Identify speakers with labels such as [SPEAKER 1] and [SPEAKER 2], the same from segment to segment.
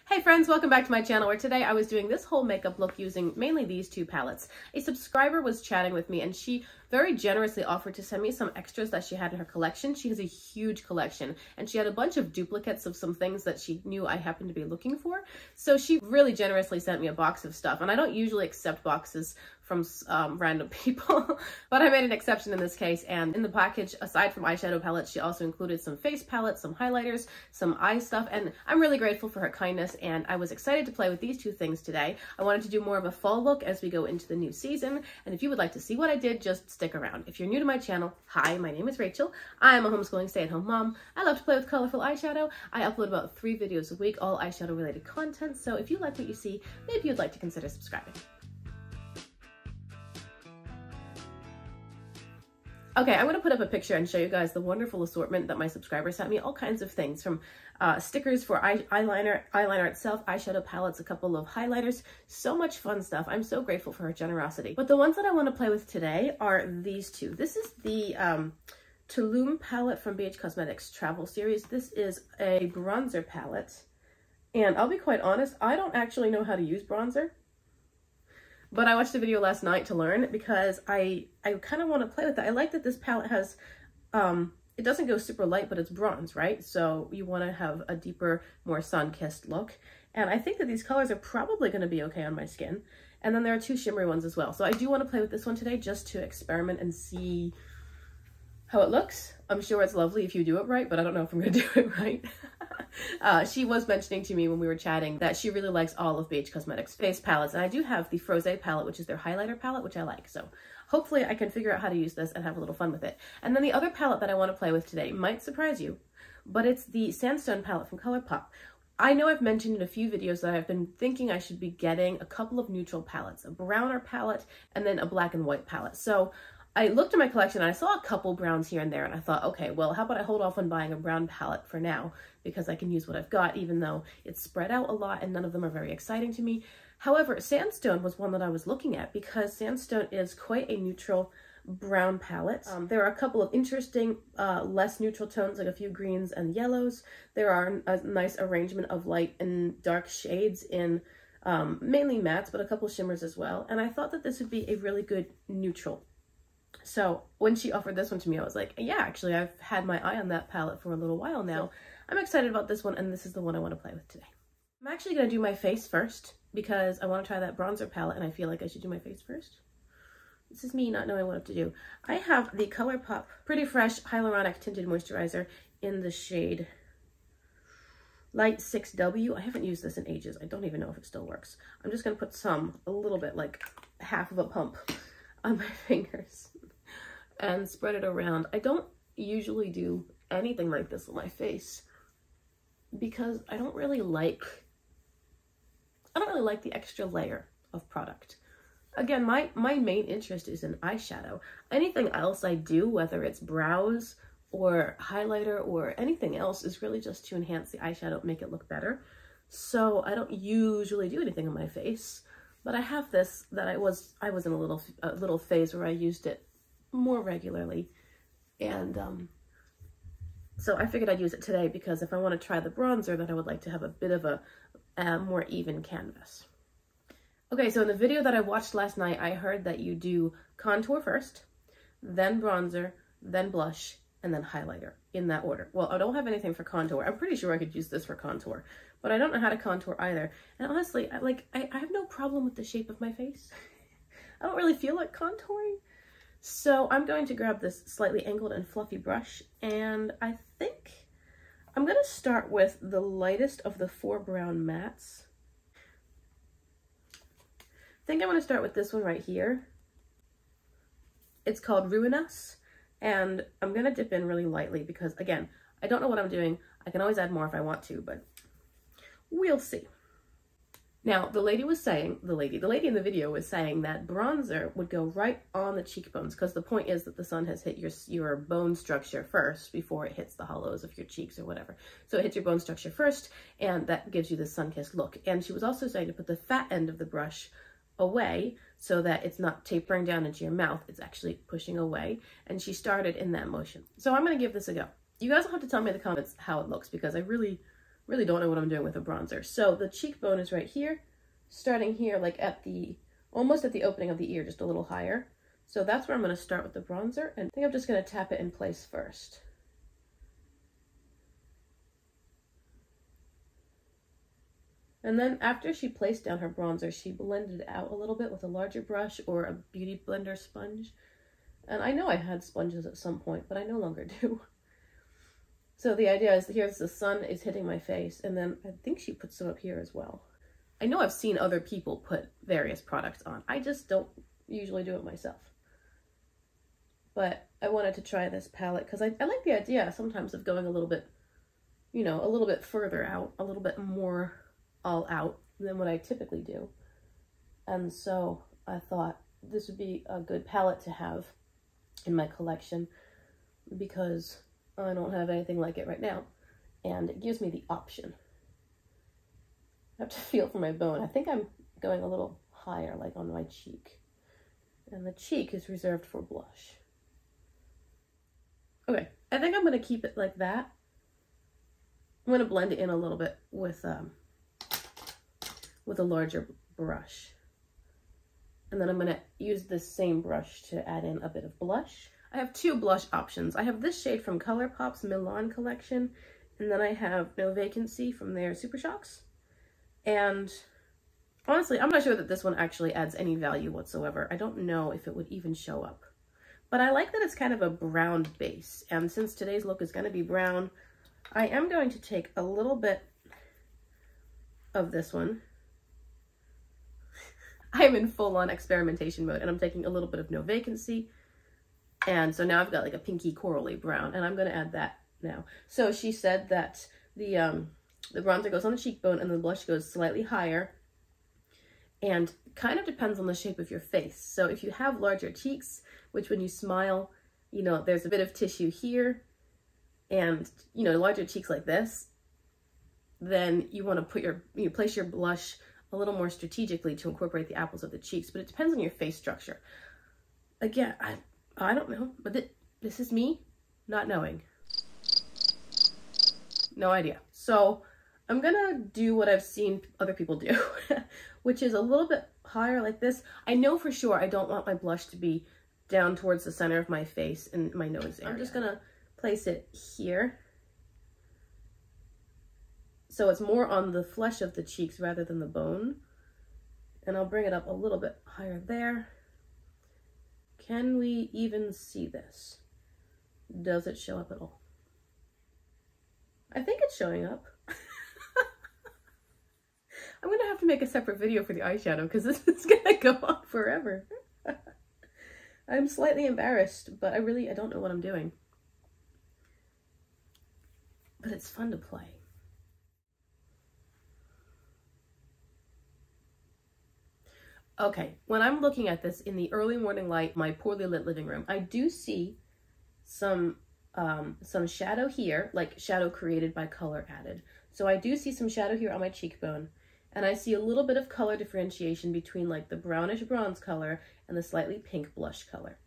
[SPEAKER 1] Hey friends, welcome back to my channel where today I was doing this whole makeup look using mainly these two palettes. A subscriber was chatting with me and she very generously offered to send me some extras that she had in her collection. She has a huge collection and she had a bunch of duplicates of some things that she knew I happened to be looking for. So she really generously sent me a box of stuff, and I don't usually accept boxes from random people, but I made an exception in this case. And in the package, aside from eyeshadow palettes, she also included some face palettes, some highlighters, some eye stuff, and I'm really grateful for her kindness, and I was excited to play with these two things today. I wanted to do more of a fall look as we go into the new season, and if you would like to see what I did, just stick around. If you're new to my channel, hi, my name is Rachel. I'm a homeschooling stay-at-home mom. I love to play with colorful eyeshadow. I upload about 3 videos a week, all eyeshadow related content, so if you like what you see, maybe you'd like to consider subscribing. Okay, I'm going to put up a picture and show you guys the wonderful assortment that my subscribers sent me. All kinds of things, from stickers for eyeliner itself, eyeshadow palettes, a couple of highlighters, so much fun stuff. I'm so grateful for her generosity. But the ones that I want to play with today are these two. This is the Tulum palette from BH Cosmetics Travel Series. This is a bronzer palette, and I'll be quite honest, I don't actually know how to use bronzer. But I watched a video last night to learn because I kind of want to play with it. I like that this palette has, it doesn't go super light, but it's bronze, right? So you want to have a deeper, more sun-kissed look. And I think that these colors are probably going to be okay on my skin. And then there are 2 shimmery ones as well. So I do want to play with this one today just to experiment and see how it looks. I'm sure it's lovely if you do it right, but I don't know if I'm going to do it right. She was mentioning to me when we were chatting that she really likes all of BH Cosmetics face palettes, and I do have the Frosé palette, which is their highlighter palette, which I like. So hopefully I can figure out how to use this and have a little fun with it. And then the other palette that I want to play with today might surprise you, but it's the Sandstone palette from ColourPop. I know I've mentioned in a few videos that I've been thinking I should be getting a couple of neutral palettes, a browner palette and then a black and white palette. So I looked at my collection and I saw a couple browns here and there, and I thought, okay, well, how about I hold off on buying a brown palette for now because I can use what I've got, even though it's spread out a lot and none of them are very exciting to me. However, Sandstone was one that I was looking at because Sandstone is quite a neutral brown palette. There are a couple of interesting, less neutral tones, like a few greens and yellows. There are a nice arrangement of light and dark shades in mainly mattes, but a couple shimmers as well. And I thought that this would be a really good neutral. So when she offered this one to me, I was like, yeah, actually, I've had my eye on that palette for a little while now. So I'm excited about this one, and this is the one I want to play with today. I'm actually going to do my face first because I want to try that bronzer palette, and I feel like I should do my face first. This is me not knowing what to do. I have the ColourPop Pretty Fresh Hyaluronic Tinted Moisturizer in the shade Light 6W. I haven't used this in ages. I don't even know if it still works. I'm just going to put a little bit, like half of a pump on my fingers and spread it around. I don't usually do anything like this on my face because I don't really like the extra layer of product. Again, my main interest is in eyeshadow. Anything else I do, whether it's brows or highlighter or anything else, is really just to enhance the eyeshadow, make it look better. So I don't usually do anything on my face, but I have this that I was in a little phase where I used it more regularly, and so I figured I'd use it today because if I want to try the bronzer, then I would like to have a bit of a more even canvas. Okay, so in the video that I watched last night, I heard that you do contour first, then bronzer, then blush, and then highlighter, in that order. Well, I don't have anything for contour. I'm pretty sure I could use this for contour, but I don't know how to contour either. And honestly, I have no problem with the shape of my face. I don't really feel like contouring. So I'm going to grab this slightly angled and fluffy brush, and I think I'm going to start with the lightest of the 4 brown mattes. I think I'm going to start with this one right here. It's called Ruinous, and I'm going to dip in really lightly because, again, I don't know what I'm doing. I can always add more if I want to, but we'll see. Now, the lady in the video was saying that bronzer would go right on the cheekbones because the point is that the sun has hit your bone structure first before it hits the hollows of your cheeks or whatever. So it hits your bone structure first, and that gives you this sun-kissed look. And she was also saying to put the fat end of the brush away so that it's not tapering down into your mouth, it's actually pushing away. And she started in that motion. So I'm going to give this a go. You guys will have to tell me in the comments how it looks because I really really don't know what I'm doing with a bronzer. So the cheekbone is right here, starting here like at almost at the opening of the ear, just a little higher. So that's where I'm going to start with the bronzer, and I think I'm just going to tap it in place first. And then after she placed down her bronzer, she blended it out a little bit with a larger brush or a beauty blender sponge. And I know I had sponges at some point, but I no longer do. So the idea is, here's the sun is hitting my face, and then I think she put some up here as well. I know I've seen other people put various products on. I just don't usually do it myself. But I wanted to try this palette because I like the idea sometimes of going a little bit, you know, a little bit further out, a little bit more all out than what I typically do. And so I thought this would be a good palette to have in my collection because I don't have anything like it right now. And it gives me the option. I have to feel for my bone. I think I'm going a little higher, like on my cheek. And the cheek is reserved for blush. Okay, I think I'm going to keep it like that. I'm going to blend it in a little bit with a larger brush. And then I'm going to use this same brush to add in a bit of blush. I have two blush options. I have this shade from ColourPop's Milan collection, and then I have No Vacancy from their Super Shocks. And honestly, I'm not sure that this one actually adds any value whatsoever. I don't know if it would even show up. But I like that it's kind of a brown base. And since today's look is going to be brown, I am going to take a little bit of this one. I am in full-on experimentation mode, and I'm taking a little bit of No Vacancy. And so now I've got like a pinky corally brown, and I'm going to add that now. So she said that the bronzer goes on the cheekbone and the blush goes slightly higher, and kind of depends on the shape of your face. So if you have larger cheeks, which when you smile, you know, there's a bit of tissue here, and, you know, larger cheeks like this, then you want to place your blush a little more strategically to incorporate the apples of the cheeks, but it depends on your face structure. Again, I don't know, but this is me not knowing. No idea. So I'm gonna do what I've seen other people do, which is a little bit higher like this. I know for sure I don't want my blush to be down towards the center of my face and my nose area. I'm just gonna place it here. So it's more on the flesh of the cheeks rather than the bone. And I'll bring it up a little bit higher there. Can we even see this? Does it show up at all? I think it's showing up. I'm gonna have to make a separate video for the eyeshadow because this is gonna go on forever. I'm slightly embarrassed, but I don't know what I'm doing. But it's fun to play. Okay, when I'm looking at this in the early morning light, my poorly lit living room, I do see some shadow here, like shadow created by color added. So I do see some shadow here on my cheekbone, and I see a little bit of color differentiation between like the brownish bronze color and the slightly pink blush color.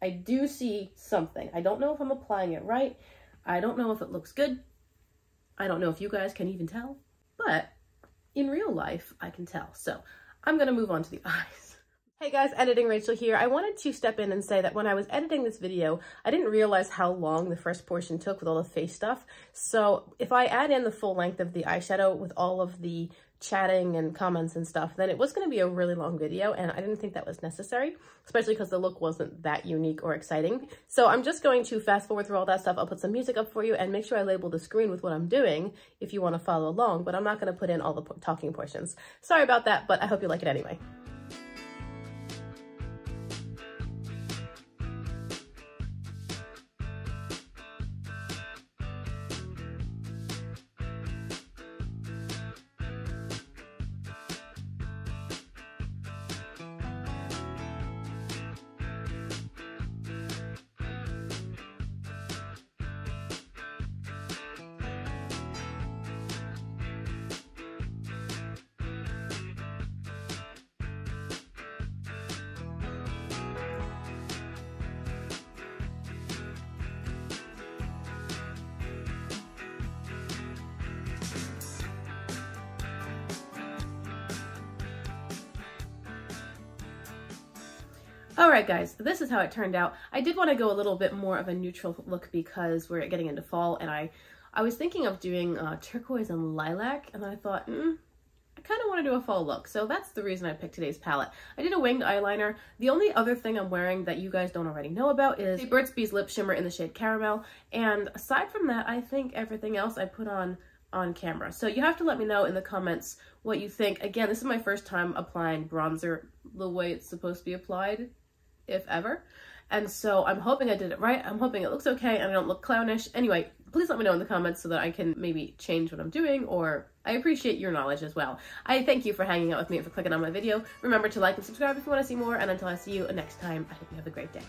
[SPEAKER 1] I do see something. I don't know if I'm applying it right. I don't know if it looks good. I don't know if you guys can even tell, but in real life, I can tell. So I'm gonna move on to the eyes. Hey guys, Editing Rachel here. I wanted to step in and say that when I was editing this video, I didn't realize how long the first portion took with all the face stuff. So if I add in the full length of the eyeshadow with all of the chatting and comments and stuff, then it was going to be a really long video, and I didn't think that was necessary, especially because the look wasn't that unique or exciting. So I'm just going to fast forward through all that stuff. I'll put some music up for you and make sure I label the screen with what I'm doing if you want to follow along, but I'm not going to put in all the talking portions. Sorry about that, but I hope you like it anyway. All right, guys, this is how it turned out. I did want to go a little bit more of a neutral look because we're getting into fall, and I was thinking of doing turquoise and lilac, and I thought, I kind of want to do a fall look. So that's the reason I picked today's palette. I did a winged eyeliner. The only other thing I'm wearing that you guys don't already know about is Burt's Bees Lip Shimmer in the shade Caramel. And aside from that, I think everything else I put on camera. So you have to let me know in the comments what you think. Again, this is my first time applying bronzer the way it's supposed to be applied, if ever. And so I'm hoping I did it right. I'm hoping it looks okay and I don't look clownish. Anyway, please let me know in the comments so that I can maybe change what I'm doing, or I appreciate your knowledge as well. I thank you for hanging out with me and for clicking on my video. Remember to like and subscribe if you want to see more, and until I see you next time, I hope you have a great day.